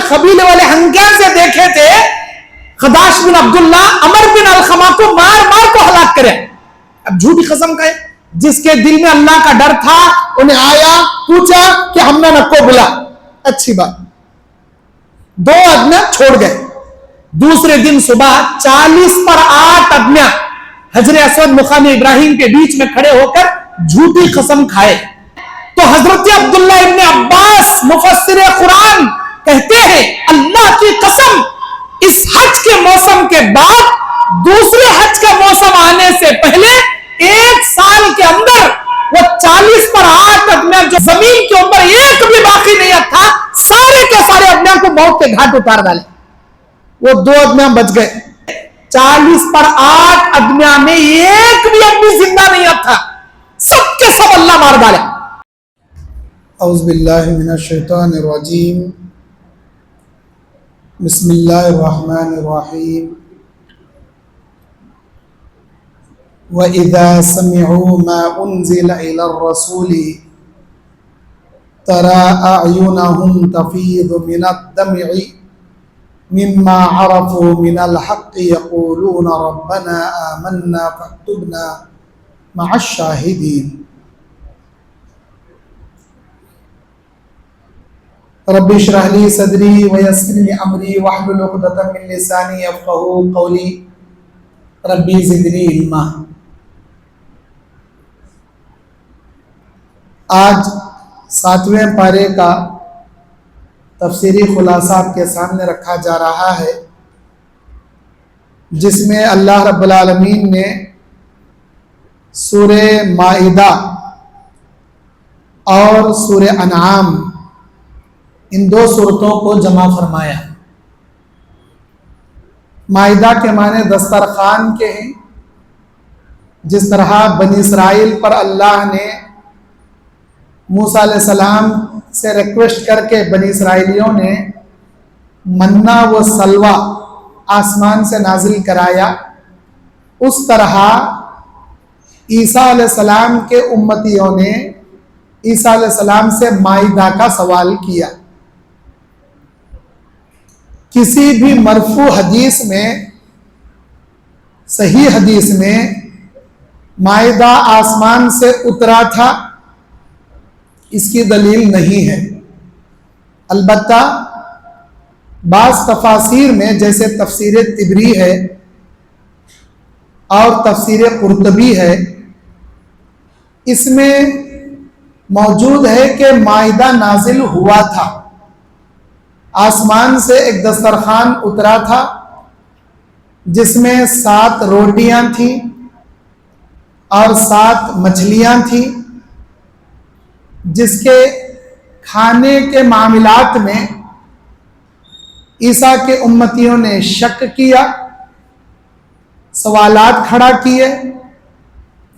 قبیلے والے ہنگے سے دیکھے تھے خداش بن عبداللہ عمر بن الخما کو مار مار کو ہلاک کرے. اب جھوٹی قسم کھائے. جس کے دل میں اللہ کا ڈر تھا انہیں آیا پوچھا کہ ہم نے نکو بلا. اچھی بات. 2 آدمیاں چھوڑ گئے. دوسرے دن صبح 40 پر 8 آدمیاں حجر اسود مقام ابراہیم کے بیچ میں کھڑے ہو کر جھوٹی قسم کھائے. تو حضرت عبداللہ ابن عباس مفسر قرآن کہتے ہیں اللہ کی قسم اس حج کے موسم کے بعد دوسرے حج کا موسم آنے سے پہلے 1 سال کے اندر وہ 40 پر 8 آدمیاں جو زمین کے اوپر ایک بھی باقی نہیں تھا سارے کے سارے آدمیاں کو موت کے گھاٹ اتار ڈالے. وہ 2 آدمیاں بچ گئے. 40 پر 8 آدمیاں میں ایک بھی آدمی زندہ نہیں تھا. سب کے سب اللہ مار ڈالے. اعوذ باللہ من الشیطان الرجیم. بسم اللہ الرحمن الرحیم. وَإِذَا سَمِعُوا مَا أُنزِلَ إِلَى الرَّسُولِ تَرَى أَعْيُنَهُمْ تَفِيضُ مِنَ الدَّمْعِ مِمَّا عَرَفُوا مِنَ الْحَقِّ يَقُولُونَ رَبَّنَا آمَنَّا فَاكْتُبْنَا مَعَ الشَّاهِدِينَ. رب اشرح لي صدري ويسر لي امري واحلل عقدة من لساني يفقهوا قولي ربي زدني علما. آج 7ویں پارے کا تفسیری خلاصہ آپ کے سامنے رکھا جا رہا ہے جس میں اللہ رب العالمین نے سورہ مائدہ اور سورہ انعام ان 2 صورتوں کو جمع فرمایا. مائدہ کے معنی دسترخوان کے ہیں. جس طرح بنی اسرائیل پر اللہ نے موسیٰ علیہ السلام سے ریکویسٹ کر کے بنی اسرائیلیوں نے منہ و سلوہ آسمان سے نازل کرایا، اس طرح عیسیٰ علیہ السلام کے امتیوں نے عیسیٰ علیہ السلام سے مائدہ کا سوال کیا. کسی بھی مرفوع حدیث میں، صحیح حدیث میں مائدہ آسمان سے اترا تھا اس کی دلیل نہیں ہے. البتہ بعض تفاسیر میں جیسے تفسیر طبری ہے اور تفسیر قرطبی ہے، اس میں موجود ہے کہ مائدہ نازل ہوا تھا. آسمان سے ایک دسترخوان اترا تھا جس میں 7 روٹیاں تھیں اور 7 مچھلیاں تھیں، جس کے کھانے کے معاملات میں عیسیٰ کے امتیوں نے شک کیا، سوالات کھڑا کیے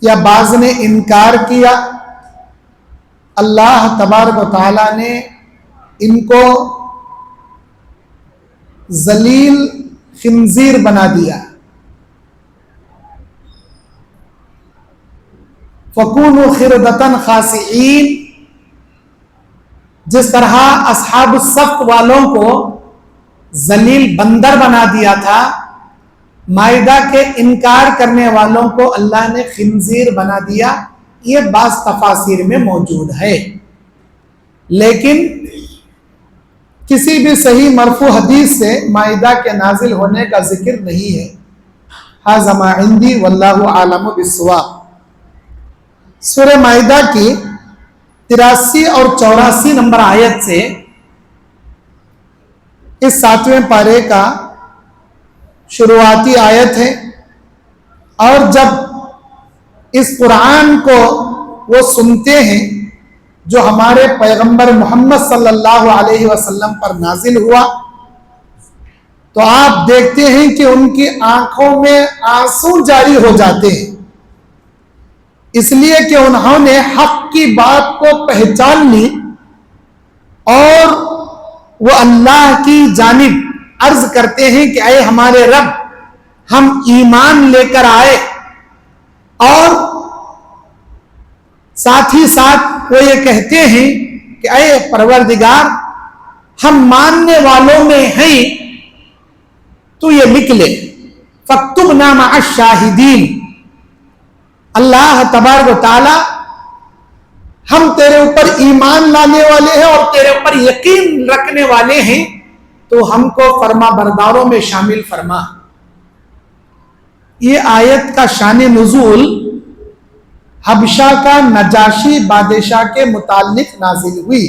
یا بعض نے انکار کیا. اللہ تبارک و تعالیٰ نے ان کو ذلیل خنزیر بنا دیا. فَكُونُوا خِرْدَةً خَاسِئِينَ. جس طرح اصحاب الصف والوں کو ذلیل بندر بنا دیا تھا، مائدہ کے انکار کرنے والوں کو اللہ نے خنزیر بنا دیا. یہ بعض تفاسیر میں موجود ہے، لیکن کسی بھی صحیح مرفوع حدیث سے مائدہ کے نازل ہونے کا ذکر نہیں ہے. ھذا ما عندی واللہ اعلم بالصواب. سورہ مائدہ کی 83 اور 84 نمبر آیت سے اس 7ویں پارے کا شروعاتی آیت ہے. اور جب اس قرآن کو وہ سنتے ہیں جو ہمارے پیغمبر محمد صلی اللہ علیہ وسلم پر نازل ہوا، تو آپ دیکھتے ہیں کہ ان کی آنکھوں میں آنسو جاری ہو جاتے ہیں، اس لیے کہ انہوں نے حق کی بات کو پہچان لی اور وہ اللہ کی جانب عرض کرتے ہیں کہ اے ہمارے رب، ہم ایمان لے کر آئے، اور ساتھ ہی ساتھ وہ یہ کہتے ہیں کہ اے پروردگار، ہم ماننے والوں میں ہیں تو یہ لکھ لے، فاکتبنا مع الشاہدین۔ اللہ تبارک و تعالی ہم تیرے اوپر ایمان لانے والے ہیں اور تیرے اوپر یقین رکھنے والے ہیں، تو ہم کو فرما برداروں میں شامل فرما۔ یہ آیت کا شان نزول حبشہ کا نجاشی بادشاہ کے متعلق نازل ہوئی۔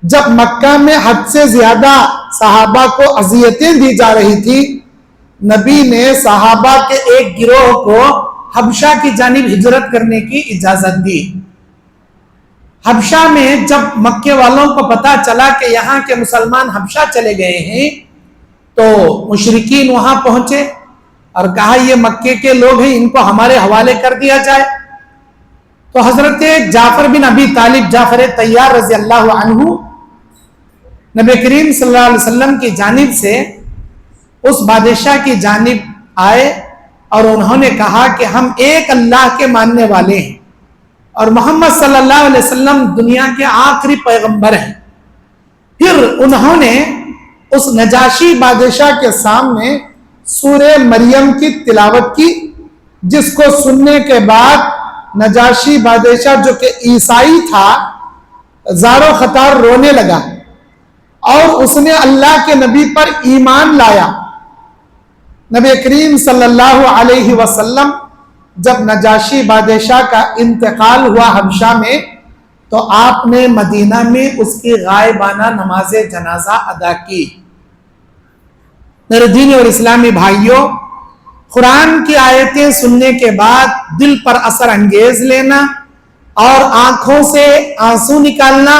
جب مکہ میں حد سے زیادہ صحابہ کو اذیتیں دی جا رہی تھی، نبی نے صحابہ کے ایک گروہ کو حبشہ کی جانب ہجرت کرنے کی اجازت دی۔ حبشہ میں جب مکے والوں کو پتا چلا کہ یہاں کے مسلمان حبشہ چلے گئے ہیں، تو مشرکین وہاں پہنچے اور کہا یہ مکے کے لوگ ہیں، ان کو ہمارے حوالے کر دیا جائے۔ تو حضرت جعفر بن ابی طالب، جعفر طیار رضی اللہ عنہ، نبی کریم صلی اللہ علیہ وسلم کی جانب سے اس بادشاہ کی جانب آئے اور انہوں نے کہا کہ ہم ایک اللہ کے ماننے والے ہیں اور محمد صلی اللہ علیہ وسلم دنیا کے آخری پیغمبر ہیں۔ پھر انہوں نے اس نجاشی بادشاہ کے سامنے سورہ مریم کی تلاوت کی، جس کو سننے کے بعد نجاشی بادشاہ جو کہ عیسائی تھا زار و خطار رونے لگا اور اس نے اللہ کے نبی پر ایمان لایا۔ نبی کریم صلی اللہ علیہ وسلم جب نجاشی بادشاہ کا انتقال ہوا حبشہ میں، تو آپ نے مدینہ میں اس کی غائبانہ نماز جنازہ ادا کی۔ میرے دینی اور اسلامی بھائیوں، قرآن کی آیتیں سننے کے بعد دل پر اثر انگیز لینا اور آنکھوں سے آنسو نکالنا،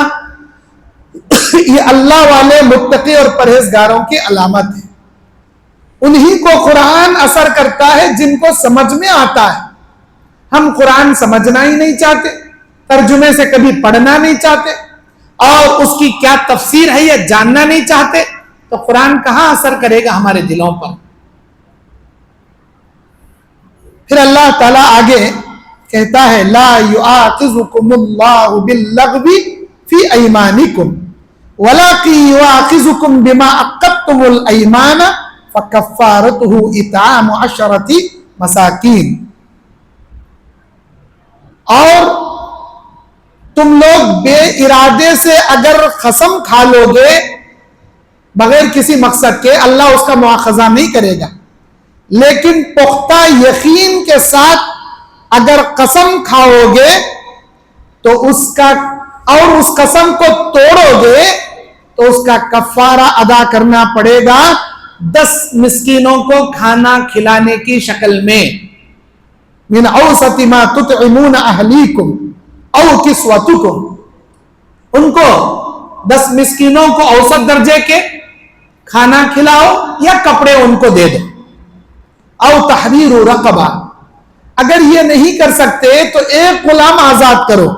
یہ اللہ والے متقی اور پرہیزگاروں کی علامت ہے۔ انہی کو قرآن اثر کرتا ہے جن کو سمجھ میں آتا ہے۔ ہم قرآن سمجھنا ہی نہیں چاہتے، ترجمے سے کبھی پڑھنا نہیں چاہتے اور اس کی کیا تفسیر ہے یہ جاننا نہیں چاہتے، تو قرآن کہاں اثر کرے گا ہمارے دلوں پر؟ پھر اللہ تعالیٰ آگے کہتا ہے لا یؤاخذکم اللہ باللغو فی ایمانکم ولکن یؤاخذکم بما عقدتم الایمان فکفارتہ اطعام 10 مساکین۔ اور تم لوگ بے ارادے سے اگر قسم کھا لو گے بغیر کسی مقصد کے، اللہ اس کا مواخذہ نہیں کرے گا، لیکن پختہ یقین کے ساتھ اگر قسم کھاؤ گے تو اس کا اور اس قسم کو توڑو گے تو اس کا کفارہ ادا کرنا پڑے گا 10 مسکینوں کو کھانا کھلانے کی شکل میں۔ من اوسط ما تطعمون اہلیکم او کسوتکم، ان کو 10 مسکینوں کو اوسط درجے کے کھانا کھلاؤ یا کپڑے ان کو دے دو۔ او تحریر رقبہ، اگر یہ نہیں کر سکتے تو ایک غلام آزاد کرو۔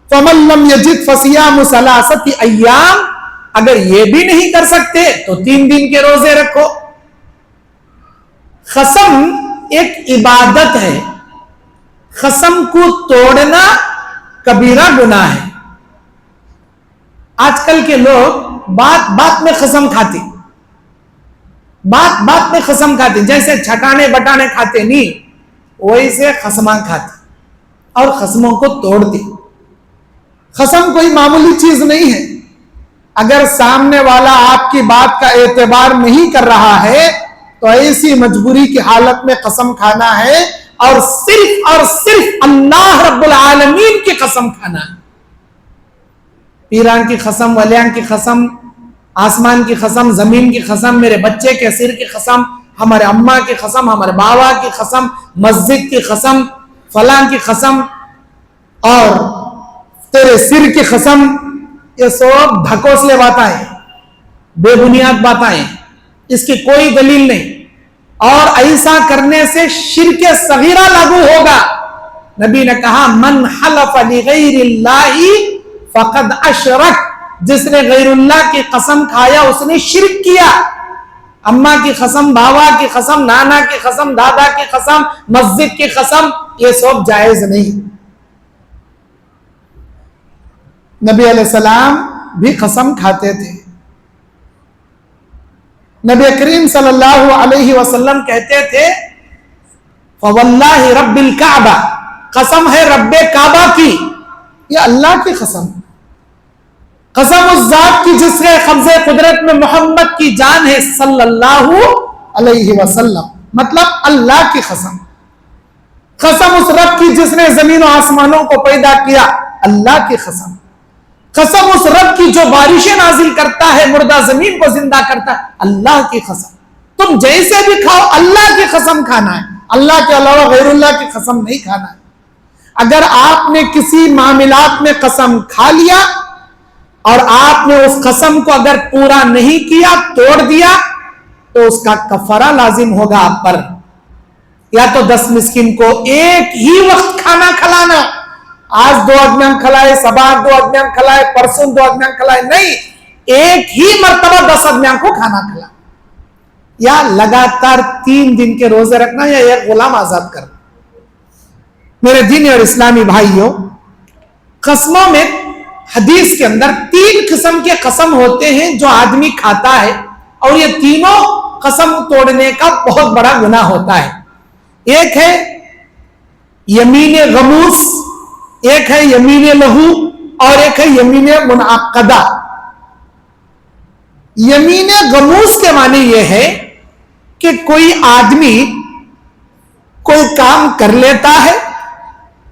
فمن لم یجد فصیام 3 ایام، اگر یہ بھی نہیں کر سکتے تو 3 دن کے روزے رکھو۔ قسم ایک عبادت ہے، قسم کو توڑنا کبیرہ گناہ ہے۔ آج کل کے لوگ بات بات میں قسم کھاتے، بات بات میں قسم کھاتے، جیسے چھٹانے بٹانے کھاتے نہیں ویسے قسماں کھاتے اور قسموں کو توڑتے۔ قسم کوئی معمولی چیز نہیں ہے۔ اگر سامنے والا آپ کی بات کا اعتبار نہیں کر رہا ہے تو ایسی مجبوری کی حالت میں قسم کھانا ہے اور صرف اللہ رب العالمین کی قسم کھانا ہے۔ پیران کی قسم، ولیان کی قسم، آسمان کی قسم، زمین کی قسم، میرے بچے کے سر کی قسم، ہمارے اماں کی قسم، ہمارے بابا کی قسم، مسجد کی قسم، فلاں کی قسم اور تیرے سر کی قسم، یہ سب ڈھکوسلے باتیں ہیں، بے بنیاد باتیں ہیں، اس کی کوئی دلیل نہیں۔ اور ایسا کرنے سے شرک صغیرہ لاگو ہوگا۔ نبی نے کہا من حلف لغیر اللہ فقد اشرک، جس نے غیر اللہ کی قسم کھایا اس نے شرک کیا۔ اماں کی قسم، بابا کی قسم، نانا کی قسم، دادا کی قسم، مسجد کی قسم، یہ سب جائز نہیں۔ نبی علیہ السلام بھی قسم کھاتے تھے. نبی کریم صلی اللہ علیہ وسلم کہتے تھے فواللہ رب الکعبہ، قسم ہے رب کعبہ کی، یہ اللہ کی قسم، قسم اس ذات کی جس کے قبضے قدرت میں محمد کی جان ہے صلی اللہ علیہ وسلم، مطلب اللہ کی قسم. قسم اس رب کی جس نے زمین و آسمانوں کو پیدا کیا، اللہ کی قسم. قسم اس رب کی جو بارشیں نازل کرتا ہے، مردہ زمین کو زندہ کرتا ہے، اللہ کی قسم. تم جیسے بھی کھاؤ اللہ کی قسم کھانا ہے، اللہ کے علاوہ غیر اللہ کی قسم نہیں کھانا ہے. اگر آپ نے کسی معاملات میں قسم کھا لیا اور آپ نے اس قسم کو اگر پورا نہیں کیا، توڑ دیا، تو اس کا کفارہ لازم ہوگا آپ پر. یا تو 10 مسکین کو ایک ہی وقت کھانا کھلانا، آج 2 آدمیاں کھلائے، صبح 2 آدمیاں کھلائے، پرسوں 2 آدمیاں کھلائے، نہیں، ایک ہی مرتبہ 10 آدمیاں کو کھانا کھلا، یا لگاتار 3 دن کے روزے رکھنا، یا ایک غلام آزاد کرنا. میرے دینی اور اسلامی بھائیوں، قسموں میں حدیث کے اندر 3 قسم کے قسم ہوتے ہیں جو آدمی کھاتا ہے، اور یہ تینوں قسم توڑنے کا بہت بڑا گناہ ہوتا ہے. ایک ہے یمین غموس، ایک ہے یمین لہو، اور ایک ہے یمین منعقدہ. یمین غموس کے معنی یہ ہے کہ کوئی آدمی کوئی کام کر لیتا ہے،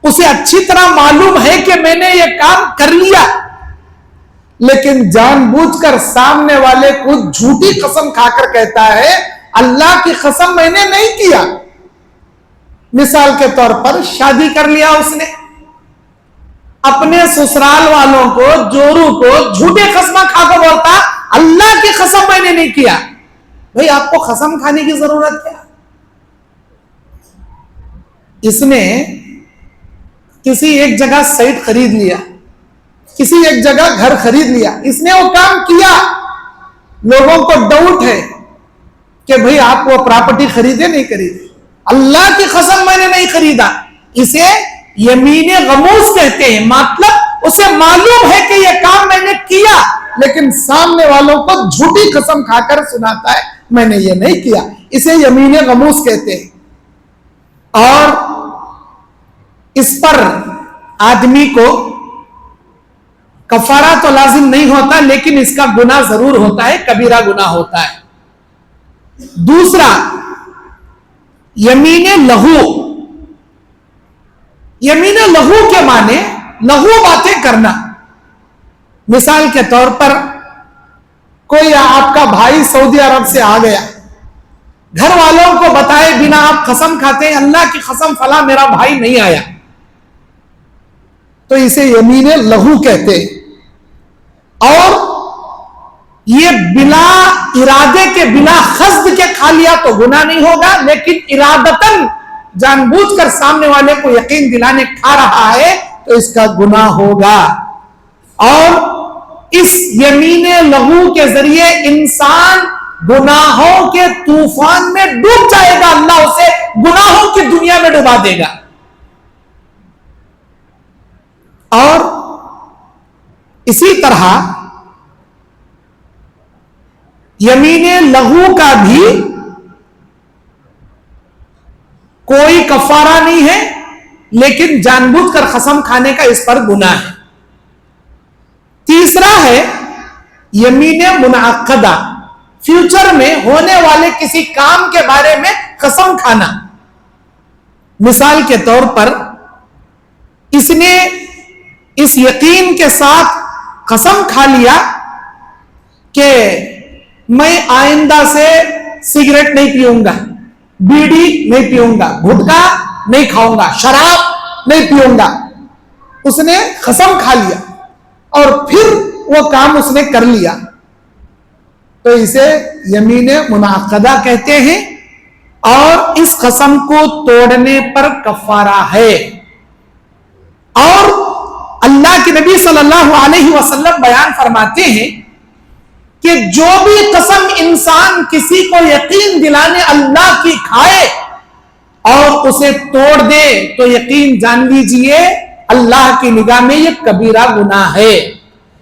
اسے اچھی طرح معلوم ہے کہ میں نے یہ کام کر لیا، لیکن جان بوجھ کر سامنے والے کو جھوٹی قسم کھا کر کہتا ہے اللہ کی قسم میں نے نہیں کیا. مثال کے طور پر شادی کر لیا اس نے، اپنے سسرال والوں کو، جورو کو جھوٹے قسم کھا کر بولتا اللہ کی قسم میں نے نہیں کیا. بھئی آپ کو قسم کھانے کی ضرورت کیا؟ اس نے کسی ایک جگہ سائٹ خرید لیا، کسی ایک جگہ گھر خرید لیا، اس نے وہ کام کیا، لوگوں کو ڈاؤٹ ہے کہ بھئی آپ وہ پراپرٹی خریدے نہیں خریدے، اللہ کی قسم میں نے نہیں خریدا. اسے یمین غموس کہتے ہیں. مطلب اسے معلوم ہے کہ یہ کام میں نے کیا، لیکن سامنے والوں کو جھوٹی قسم کھا کر سناتا ہے میں نے یہ نہیں کیا. اسے یمین غموس کہتے ہیں. اور اس پر آدمی کو کفارہ تو لازم نہیں ہوتا، لیکن اس کا گناہ ضرور ہوتا ہے، کبیرہ گناہ ہوتا ہے. دوسرا یمین لہو. یمین لہو کے معنی لہو باتیں کرنا. مثال کے طور پر کوئی آپ کا بھائی سعودی عرب سے آ گیا، گھر والوں کو بتائے بنا آپ قسم کھاتے ہیں اللہ کی قسم فلاں میرا بھائی نہیں آیا، تو اسے یمین لہو کہتے ہیں. اور یہ بلا ارادے کے، بلا قصد کے کھا لیا تو گناہ نہیں ہوگا، لیکن ارادتاً جان بوجھ کر سامنے والے کو یقین دلانے کھا رہا ہے تو اس کا گناہ ہوگا. اور اس یمین لہو کے ذریعے انسان گناہوں کے طوفان میں ڈوب جائے گا، اللہ اسے گناہوں کی دنیا میں ڈبا دے گا. اور اسی طرح یمین لہو کا بھی کوئی کفارہ نہیں ہے، لیکن جان بوجھ کر قسم کھانے کا اس پر گناہ ہے. تیسرا ہے یمین منعقدہ. فیوچر میں ہونے والے کسی کام کے بارے میں قسم کھانا. مثال کے طور پر اس نے اس یقین کے ساتھ قسم کھا لیا کہ میں آئندہ سے سگریٹ نہیں پیوں گا، بیڑی نہیں پیوں گا، گٹکا نہیں کھاؤں گا، شراب نہیں پیوں گا. اس نے قسم کھا لیا اور پھر وہ کام اس نے کر لیا، تو اسے یمین منعقدہ کہتے ہیں. اور اس قسم کو توڑنے پر کفارہ ہے. اور اللہ کے نبی صلی اللہ علیہ وسلم بیان فرماتے ہیں کہ جو بھی قسم انسان کسی کو یقین دلانے اللہ کی کھائے اور اسے توڑ دے تو یقین جان لیجئے اللہ کی نگاہ میں یہ کبیرہ گناہ ہے.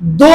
2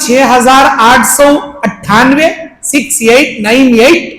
6898 6898,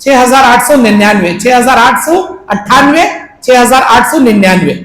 6899 6898 6899,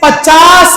50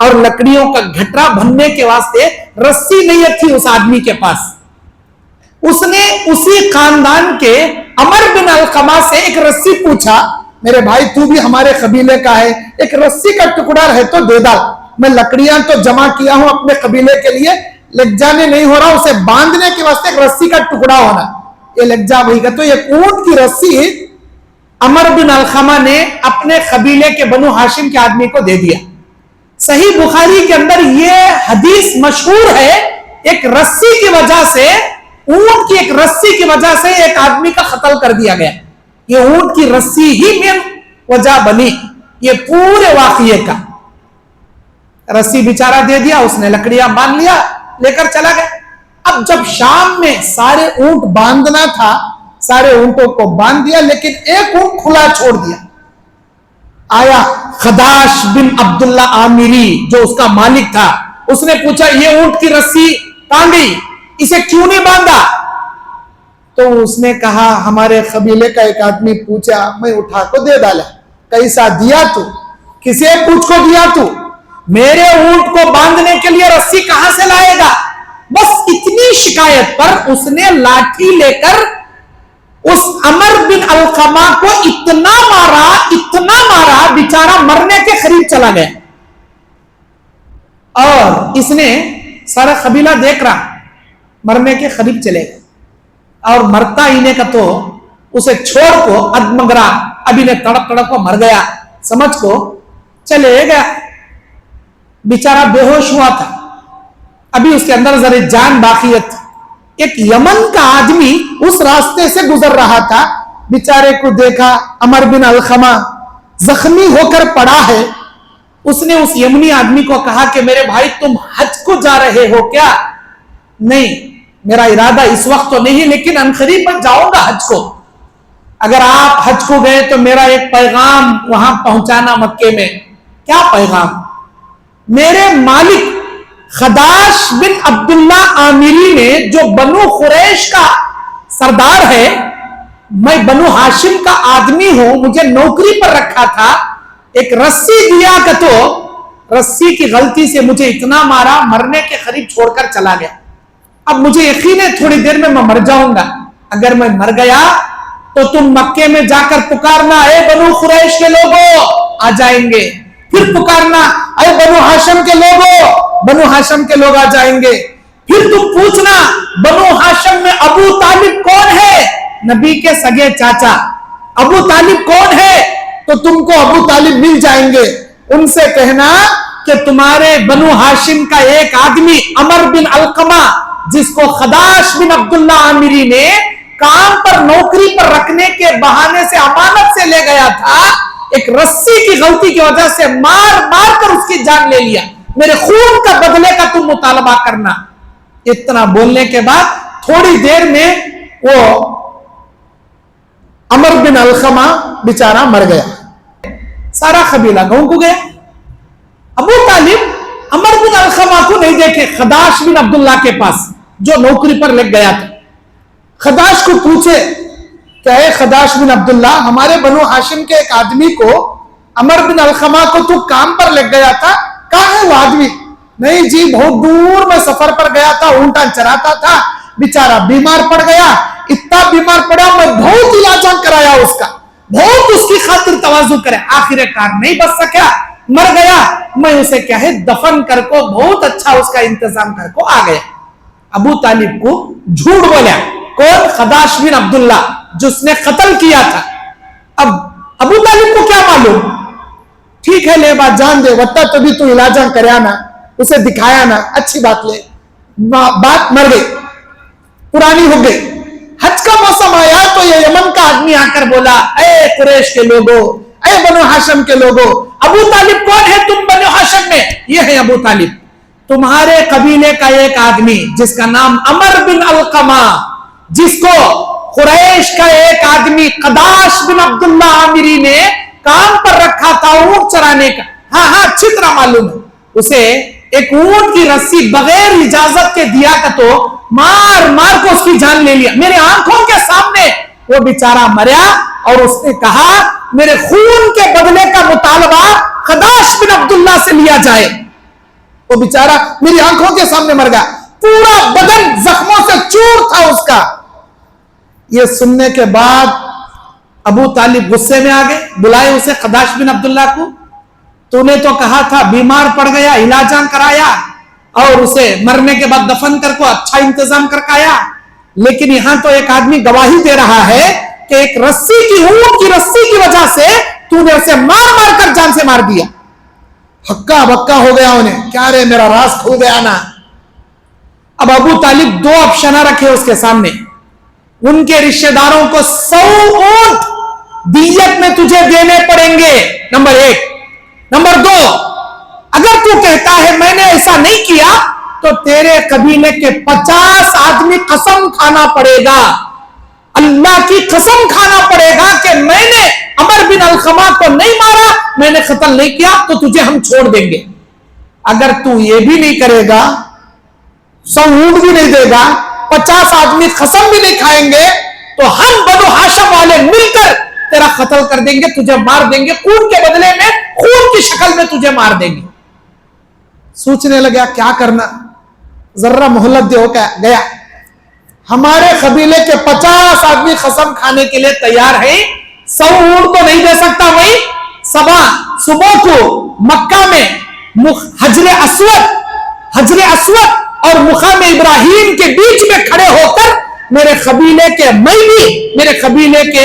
اور لکڑیوں کا گھٹرا بننے کے واسطے رسی نہیں تھی اس آدمی کے پاس. اس نے اسی خاندان کے عمر بن علقمہ سے ایک رسی پوچھا, میرے بھائی تو بھی ہمارے قبیلے کا ہے, ایک رسی کا ٹکڑا رہے تو دے ڈال, میں لکڑیاں تو جمع کیا ہوں اپنے قبیلے کے لیے, لگ جانے نہیں ہو رہا, اسے باندھنے کے واسطے ایک رسی کا ٹکڑا ہونا, یہ لگ جا وہی کا. تو یہ اونٹ کی رسی عمر بن علقمہ نے اپنے قبیلے کے بنو ہاشم کے آدمی کو دے دیا. صحیح بخاری کے اندر یہ حدیث مشہور ہے, ایک رسی کی وجہ سے, اونٹ کی ایک رسی کی وجہ سے ایک آدمی کا قتل کر دیا گیا. یہ اونٹ کی رسی ہی میں وجہ بنی یہ پورے واقعے کا. رسی بیچارہ دے دیا, اس نے لکڑیاں باندھ لیا, لے کر چلا گیا. اب جب شام میں سارے اونٹ باندھنا تھا, سارے اونٹوں کو باندھ دیا, لیکن ایک اونٹ کھلا چھوڑ دیا. آیا خداش بن عبداللہ عامری جو اس کا مالک تھا, اس نے پوچھا یہ اونٹ کی رسی کہاں گئی, اسے کیوں نہیں باندھا؟ تو اس نے کہا ہمارے قبیلے کا ایک آدمی پوچھا, میں اٹھا کو دے ڈالا. کیسا دیا تو, کسے پوچھ کو دیا تو, میرے اونٹ کو باندھنے کے لیے رسی کہاں سے لائے گا؟ بس اتنی شکایت پر اس نے لاٹھی لے کر اس عمر بن علقمہ کو اتنا مارا بیچارہ مرنے کے قریب چلا گیا. اور اس نے سارا قبیلہ دیکھ رہا, مرنے کے قریب چلے گئے, اور مرتا ہی نے کا تو اسے چھوڑ کو ادمگرا ابھی نے تڑپ تڑپ کو مر گیا سمجھ کو چلے گیا. بیچارہ بے ہوش ہوا تھا, ابھی اس کے اندر ذرا جان باقی تھی. ایک یمن کا آدمی اس راستے سے گزر رہا تھا, بیچارے کو دیکھا عمر بن علقمہ زخمی ہو کر پڑا ہے. اس نے اس یمنی آدمی کو کہا کہ میرے بھائی تم حج کو جا رہے ہو کیا؟ نہیں, میرا ارادہ اس وقت تو نہیں, لیکن عنقریب میں جاؤں گا حج کو. اگر آپ حج کو گئے تو میرا ایک پیغام وہاں پہنچانا مکے میں. کیا پیغام؟ میرے مالک خداش بن عبداللہ عامری نے, جو بنو قریش کا سردار ہے, میں بنو ہاشم کا آدمی ہوں, مجھے نوکری پر رکھا تھا, ایک رسی دیا کہ تو رسی کی غلطی سے مجھے اتنا مارا, مرنے کے قریب چھوڑ کر چلا گیا. اب مجھے یقین ہے تھوڑی دیر میں مر جاؤں گا. اگر میں مر گیا تو تم مکے میں جا کر پکارنا, اے بنو قریش کے لوگوں آ جائیں گے. پھر پکارنا, اے بنو ہاشم کے لوگوں, بنو ہاشم کے لوگ آ جائیں گے. پھر تم پوچھنا بنو ہاشم میں ابو طالب کون ہے, نبی کے سگے چاچا. ابو طالب کون ہے؟ تو تم کو ابو طالب مل جائیں گے. ان سے کہنا کہ تمہارے بنو ہاشم کا ایک آدمی عمر بن علقمہ, جس کو خداش بن عبداللہ عامری نے کام پر نوکری پر رکھنے کے بہانے سے امانت سے لے گیا تھا, ایک رسی کی غلطی کی وجہ سے مار مار کر اس کی جان لے لیا. میرے خون کا بدلے کا تم مطالبہ کرنا. اتنا بولنے کے بعد تھوڑی دیر میں وہ عمر بن علقمہ بیچارہ مر گیا. سارا قبیلہ گاؤں کو گیا. ابو طالب عمر بن علقمہ کو نہیں دیکھے, خداش بن عبداللہ کے پاس جو نوکری پر لگ گیا تھا. خداش کو پوچھے کہ اے خداش بن عبداللہ, ہمارے بنو ہاشم کے ایک آدمی کو عمر بن علقمہ کو تو کام پر لگ گیا تھا, کہاں ہے وہ آدمی؟ نہیں جی, بہت دور میں سفر پر گیا تھا, اونٹا چراتا تھا, بیچارہ بیمار پڑ گیا. اتنا بیمار پڑا میں بہت علاجاں کرایا اس کا, بہت اس کی خاطر تواضع کرے, آخر کار نہیں بچ سکا, مر گیا. میں اسے کیا ہے دفن کر کو بہت اچھا اس کا انتظام کر کو آ گیا. ابو طالب کو جھوٹ بولا. کون؟ خداش بن عبداللہ جس نے قتل کیا تھا. اب ابو طالب کو کیا معلوم, ٹھیک ہے لے بات جان دے, وطا تو بھی تو علاجاں کریا نا, اسے دکھایا نا, اچھی بات لے. بات مر گئی, پرانی ہو گئی. حج کا موسم آیا تو یہ یمن کا آدمی آ کر بولا, اے قریش کے لوگوں, اے بنو ہاشم کے لوگوں, ابو طالب کون ہے تم بنو ہاشم میں؟ یہ ہے ابو طالب, تمہارے قبیلے کا ایک آدمی جس کا نام عمر بن علقمہ, جس کو قریش کا ایک آدمی خداش بن عبداللہ عامری نے کام پر رکھا تھا اونٹ چرانے کا. ہاں اچھی طرح معلوم ہے. اسے ایک اونٹ کی رسی بغیر اجازت کے دیا کا تو مار مار کو اس کی جان لے لیا. میرے آنکھوں کے سامنے وہ بیچارہ مریا, اور اس نے کہا میرے خون کے بدلے کا مطالبہ خداش بن عبداللہ سے لیا جائے. وہ بیچارہ میری آنکھوں کے سامنے مر گیا, پورا بدن زخموں سے چور تھا اس کا. یہ سننے کے بعد ابو طالب غصے میں آ گئے, بلائے اسے خداش بن عبداللہ کو. تو نے تو کہا تھا بیمار پڑ گیا, علاجاں کرایا اور اسے مرنے کے بعد دفن کر کو اچھا انتظام کر کے آیا, لیکن یہاں تو ایک آدمی گواہی دے رہا ہے کہ ایک رسی کی, اونٹ کی رسی کی وجہ سے تو نے اسے مار مار کر جان سے مار دیا. ہکا بکا ہو گیا انہیں, کیا رے میرا راز کھل گیا نا. اب ابو طالب دو آپشن رکھے اس کے سامنے, ان کے رشتہ داروں کو 100 اونٹ دیت میں تجھے دینے پڑیں گے, نمبر 1. نمبر 2, اگر تو کہتا ہے میں نے ایسا نہیں کیا تو تیرے قبیلے کے 50 آدمی قسم کھانا پڑے گا, اللہ کی قسم کھانا پڑے گا کہ میں نے عمر بن الخما کو نہیں مارا, میں نے قتل نہیں کیا, تو تجھے ہم چھوڑ دیں گے. اگر تو یہ بھی نہیں کرے گا, 100 اونٹ بھی نہیں دے گا, 50 آدمی قسم بھی نہیں کھائیں گے, تو ہم بنو ہاشم والے مل کر تیرا قتل کر دیں گے, تجھے مار دیں گے, خون کے بدلے میں خون کی شکل میں تجھے مار دیں گے. سوچنے لگا کیا کرنا, ذرہ مہلت دے ہو گیا. ہمارے قبیلے کے 50 آدمی قسم کھانے کے لیے تیار ہیں, 100 اونٹ تو نہیں دے سکتا. وہی صبح کو مکہ میں حجر اسود اور مقام ابراہیم کے بیچ میں کھڑے ہو کر میرے قبیلے کے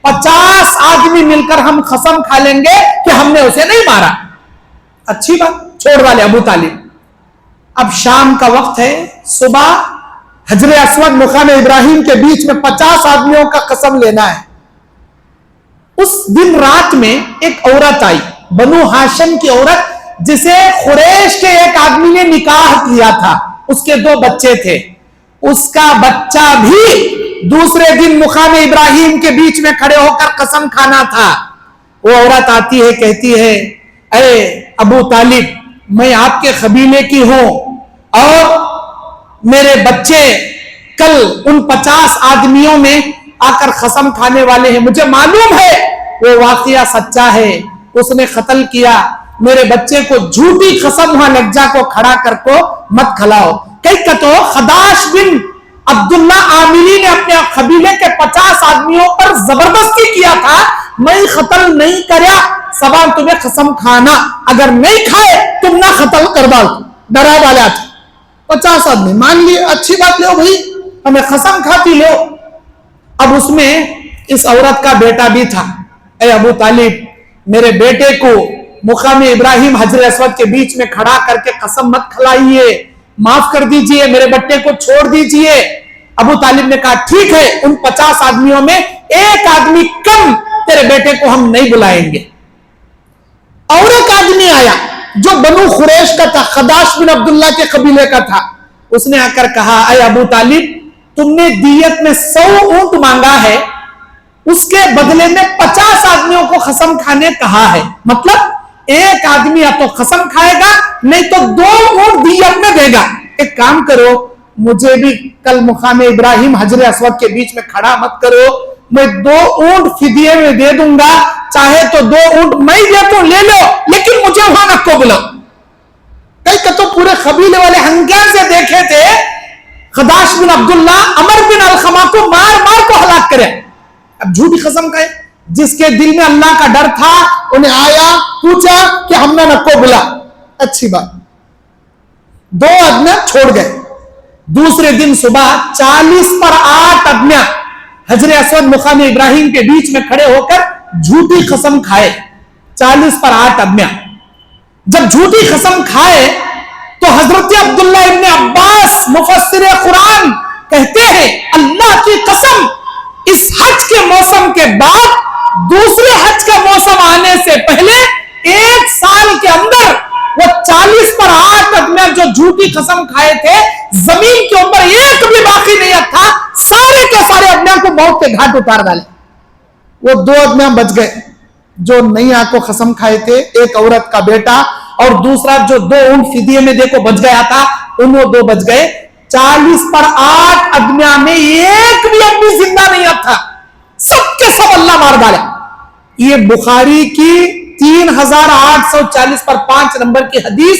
50 آدمی مل کر ہم قسم کھا لیں گے کہ ہم نے اسے نہیں مارا. اچھی بات, چھوڑ والے ابو طالب. اب شام کا وقت ہے, صبح حجر اسود مقام ابراہیم کے بیچ میں 50 آدمیوں کا قسم لینا ہے. اس دن رات میں ایک عورت آئی, بنو ہاشم کی عورت, جسے قریش کے ایک آدمی نے نکاح کیا تھا, اس کے 2 بچے تھے, اس کا بچہ بھی دوسرے دن مقام ابراہیم کے بیچ میں کھڑے ہو کر قسم کھانا تھا. وہ عورت آتی ہے, کہتی ہے اے ابو طالب, میں آپ کے قبیلے کی ہوں اور میرے بچے کل ان 50 آدمیوں میں آ کر قسم کھانے والے ہیں, مجھے معلوم ہے وہ واقعہ سچا ہے, اس نے قتل کیا, میرے بچے کو جھوٹی قسم وہاں لجا کو کھڑا کر کو مت کھلاؤ. کئی تو خداش بن عبداللہ عاملی نے اپنے قبیلے کے 50 آدمیوں پر زبردستی کیا تھا, میں قتل نہیں کریا, سوال تمہیں قسم کھانا, اگر نہیں کھائے تم نہ قتل کر ڈال. ڈرا والا تھا, 50 آدمی مان لیے, اچھی بات لو بھائی, ہمیں قسم کھاتی لو. اب اس میں اس عورت کا بیٹا بھی تھا, اے ابو طالب, میرے بیٹے کو مقام ابراہیم حجر اسود کے بیچ میں کھڑا کر کے قسم مت کھلائیے, معاف کر دیجئے, میرے بیٹے کو چھوڑ دیجئے. ابو طالب نے کہا ٹھیک ہے, ان 50 آدمیوں میں ایک آدمی کم تیرے بیٹے کو ہم نہیں بلائیں گے. اور ایک آدمی آیا جو بنو قریش کا تھا, خداش بن عبداللہ کے قبیلے کا تھا, اس نے آ کر کہا اے ابو طالب, تم نے دیت میں 100 اونٹ مانگا ہے, اس کے بدلے میں 50 آدمیوں کو قسم کھانے کہا ہے, مطلب ایک آدمی یا تو قسم کھائے گا نہیں تو 2 اونٹ دیت میں دے گا. ایک کام کرو, مجھے بھی کل مقام ابراہیم حجر اسود کے بیچ میں کھڑا مت کرو, میں 2 اونٹ فدیے میں دے دوں گا, چاہے تو 2 اونٹ میں دے تو لے لو, لیکن مجھے وہاں نہ کو بلاؤ. کئی تو پورے قبیلے والے ہنگیان سے دیکھے تھے خداش بن عبداللہ عمر بن الخما کو مار مار کو ہلاک کرے. اب جھوٹی قسم کہے, جس کے دل میں اللہ کا ڈر تھا انہیں آیا پوچھا کہ ہم نے نکو بلا. اچھی بات, 2 آدمی چھوڑ گئے. دوسرے دن صبح 40 پر 8 آدمی حجر اسود مقام ابراہیم کے بیچ میں کھڑے ہو کر جھوٹی قسم کھائے. 40 پر 8 آدمی جب جھوٹی قسم کھائے تو حضرت عبداللہ ابن عباس مفسر قرآن کہتے ہیں اللہ کی قسم, اس حج کے موسم کے بعد دوسرے حج کا موسم آنے سے پہلے 1 سال کے اندر وہ 40 پر 8 آدمی جو جھوٹی قسم کھائے تھے, زمین کے اوپر ایک بھی باقی نہیں تھا, سارے کے سارے آدمیوں کو موت کے گھاٹ اتار ڈالے. وہ 2 آدمی بچ گئے جو نہیں کو قسم کھائے تھے, ایک عورت کا بیٹا اور دوسرا جو 2 اونٹ فدیے میں دیکھو بچ گیا تھا, انہوں 2 بچ گئے. 40 پر 8 آدمیوں میں ایک بھی آدمی زندہ نہیں تھا, سب کے سب اللہ مار ڈالا. یہ بخاری کی 3840 پر 5 نمبر کی حدیث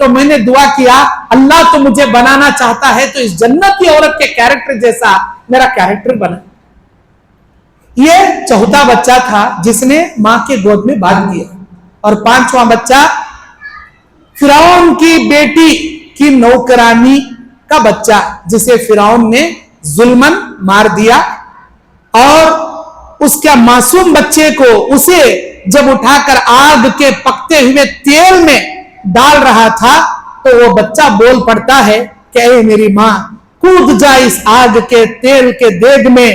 تو میں نے دعا کیا اللہ تو مجھے بنانا چاہتا ہے تو اس جنتی عورت کے کیریکٹر جیسا میرا کیریکٹر بنا. یہ چوتھا بچہ تھا جس نے ماں کے گود میں بات کیا. اور پانچواں بچہ فرعون کی بیٹی کی نوکرانی کا بچہ جسے فرعون نے ظلمن مار دیا. اور اس کا معصوم بچے کو اسے جب اٹھا کر آگ کے پکتے ہوئے تیل میں ڈال رہا تھا تو وہ بچہ بول پڑتا ہے کہ اے میری ماں کود جا اس آگ کے تیل کے دیگ میں,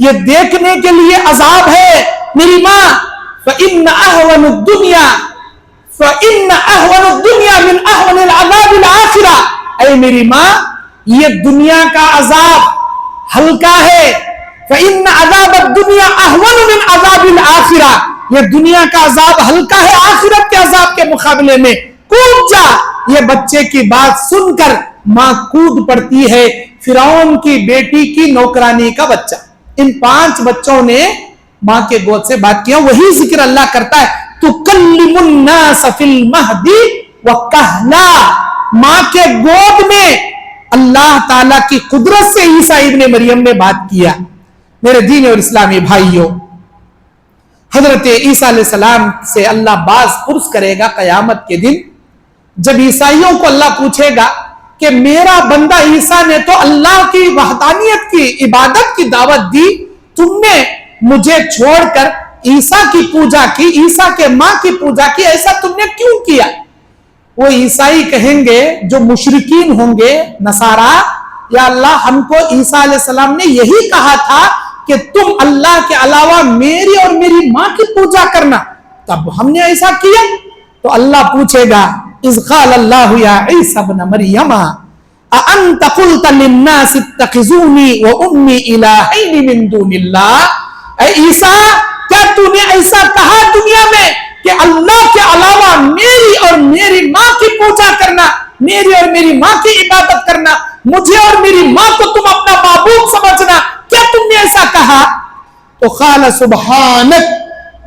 یہ دیکھنے کے لیے عذاب ہے میری ماں. فَإِنَّ أَهْوَنُ الدُّنْيَا مِنْ أَهْوَنِ الْعَذَابِ الْآخِرَةِ. اے میری ماں یہ دنیا کا عذاب ہلکا ہے. فَإِنَّ عَذَابَ الدُّنْيَا أَهْوَنُ مِنْ عَذَابِ الْآخِرَةِ. یہ دنیا کا عذاب ہلکا ہے آخرت کے عذاب کے مقابلے میں. کود جا. یہ بچے کی بات سن کر ماں کود پڑتی ہے. فرعون کی بیٹی کی نوکرانی کا بچہ. ان 5 بچوں نے ماں کے گود سے بات کیا. وہی ذکر اللہ کرتا ہے تُكَلِّمُ النَّاسَ فِي الْمَهْدِ وَكَهْلًا. ماں کے گود میں اللہ تعالیٰ کی قدرت سے عیسیٰ ابن مریم نے بات کیا. میرے دین اور اسلامی بھائیوں, حضرت عیسیٰ علیہ السلام سے اللہ باز پرس کرے گا قیامت کے دن جب عیسائیوں کو اللہ پوچھے گا کہ میرا بندہ عیسیٰ نے تو اللہ کی وحدانیت کی عبادت کی دعوت دی, تم نے مجھے چھوڑ کر عیسیٰ کی پوجا کی, عیسیٰ کے ماں کی پوجا کی, ایسا تم نے کیوں کیا؟ وہ عیسائی کہیں گے جو مشرکین ہوں گے نصارا, یا اللہ ہم کو عیسیٰ علیہ السلام نے یہی کہا تھا کہ تم اللہ کے علاوہ میری اور میری ماں کی پوجا کرنا, تب ہم نے ایسا کیا. تو اللہ پوچھے گا اذ قال اللہ یا عیسیٰ ابن مریم اانت قلت للناس اتخذونی وامی الہین من دون اللہ. اے عیسیٰ کیا تو نے ایسا کہا دنیا میں کہ اللہ کے علاوہ میری اور میری ماں کی پوجا کرنا, میری اور میری ماں کی عبادت کرنا, مجھے اور میری ماں کو تم اپنا معبود سمجھنا, کیا تم نے ایسا کہا؟ تو قال سبحانک,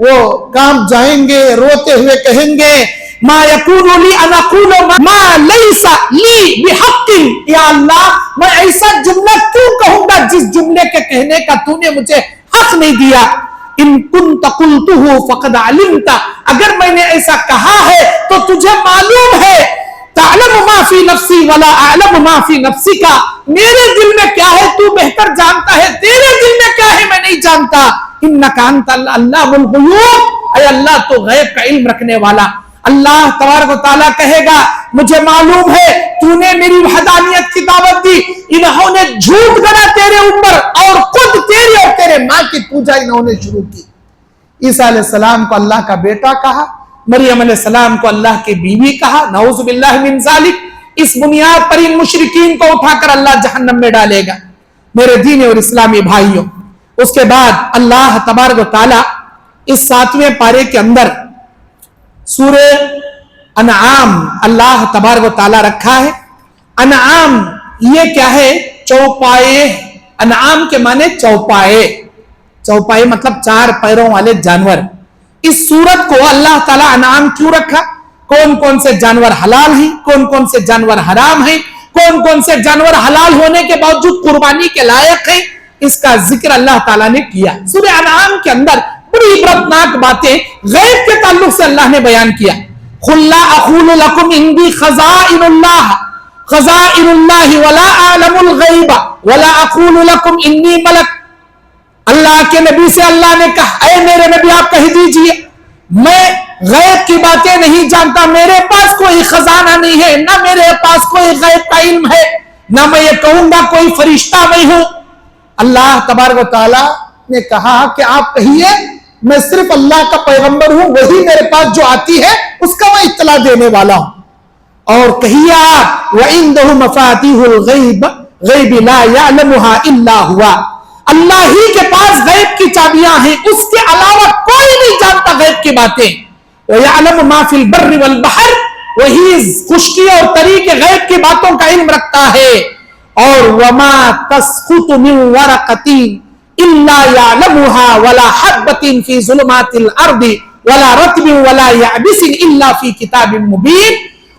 وہ کام جائیں گے روتے ہوئے کہیں گے ما یکون لی ان اقول ما لیس لی بحق. یا اللہ میں ایسا جملہ کیوں کہوں گا جس جملے کے کہنے کا تو نے مجھے حق نہیں دیا. ان کنت قلتہ فقد علمت, اگر میں نے ایسا کہا ہے تو تجھے معلوم ہے. تعلم ما فی نفسی ولا اعلم ما فی نفسک, میرے دل میں کیا ہے تو بہتر جانتا ہے, تیرے دل میں کیا ہے میں نہیں جانتا. انک انت علام الغیوب, اے اللہ تو غیب کا علم رکھنے والا. اللہ تبارک و تعالیٰ کہے گا مجھے معلوم ہے تو نے میری وحدانیت کی دعوت دی, انہوں نے جھوٹ گڑا تیرے اوپر اور خود تیری اور تیرے ماں کی پوجا انہوں نے شروع کی. عیسیٰ علیہ السلام کو اللہ کا بیٹا کہا, مریم علیہ السلام کو اللہ کی بیوی کہا, نعوذ باللہ من ذالک. اس بنیاد پر ان مشرکین کو اٹھا کر اللہ جہنم میں ڈالے گا. میرے دین اور اسلامی بھائیوں, اس کے بعد اللہ تبارک و تعالیٰ اس 7ویں پارے کے اندر سورہ انعام اللہ تبارک و تعالیٰ رکھا ہے. انعام یہ کیا ہے؟ چوپائے. انعام کے معنی چوپائے. چوپائے مطلب 4 پیروں والے جانور. اس سورت کو اللہ تعالیٰ انعام کیوں رکھا؟ کون کون سے جانور حلال ہیں, کون کون سے جانور حرام ہیں, کون کون سے جانور حلال ہونے کے باوجود قربانی کے لائق ہیں, اس کا ذکر اللہ تعالیٰ نے کیا. سورہ انعام کے اندر بڑی عبرتناک باتیں غیب کے تعلق سے اللہ نے بیان کیا. قُلْ لَا أَقُولُ لَكُمْ عِنْدِي خَزَائِنُ اللَّهِ وَلَا أَعْلَمُ الْغَيْبَ وَلَا أَقُولُ لَكُمْ إِنِّي مَلَكٌ. اللہ کے نبی سے اللہ نے کہا اے میرے نبی آپ کہہ دیجئے میں غیب کی باتیں نہیں جانتا, میرے پاس کوئی خزانہ نہیں ہے, نہ میرے پاس کوئی غیب کا علم ہے, نہ میں یہ کہوں گا کوئی فرشتہ میں ہوں. اللہ تبارک و تعالیٰ نے کہا کہ آپ کہیے میں صرف اللہ کا پیغمبر ہوں, وہی میرے پاس جو آتی ہے اس کا میں اطلاع دینے والا ہوں. اور کہیے آپ وَعِنْدَهُ مَفَاتِيحُ الْغَيْبِ لَا يَعْلَمُهَا إِلَّا هُوَ, اللہ ہی کے پاس غیب کی چابیاں ہیں, اس کے علاوہ کوئی نہیں جانتا غیب کی باتیں. وَيَعْلَمُ مَا فِي الْبَرِّ وَالْبَحْرِ, وہی خشکی اور تری کے غیب کی باتوں کا علم رکھتا ہے. اور وَمَا تَسْقُطُ مِنْ وَرَقَةٍ إِلَّا يَعْلَمُهَا وَلَا حَبَّةٍ فِي ظُلُمَاتِ الْأَرْضِ وَلَا رَطْبٍ وَلَا يَابِسٍ إِلَّا فِي كِتَابٍ مُبِينٍ.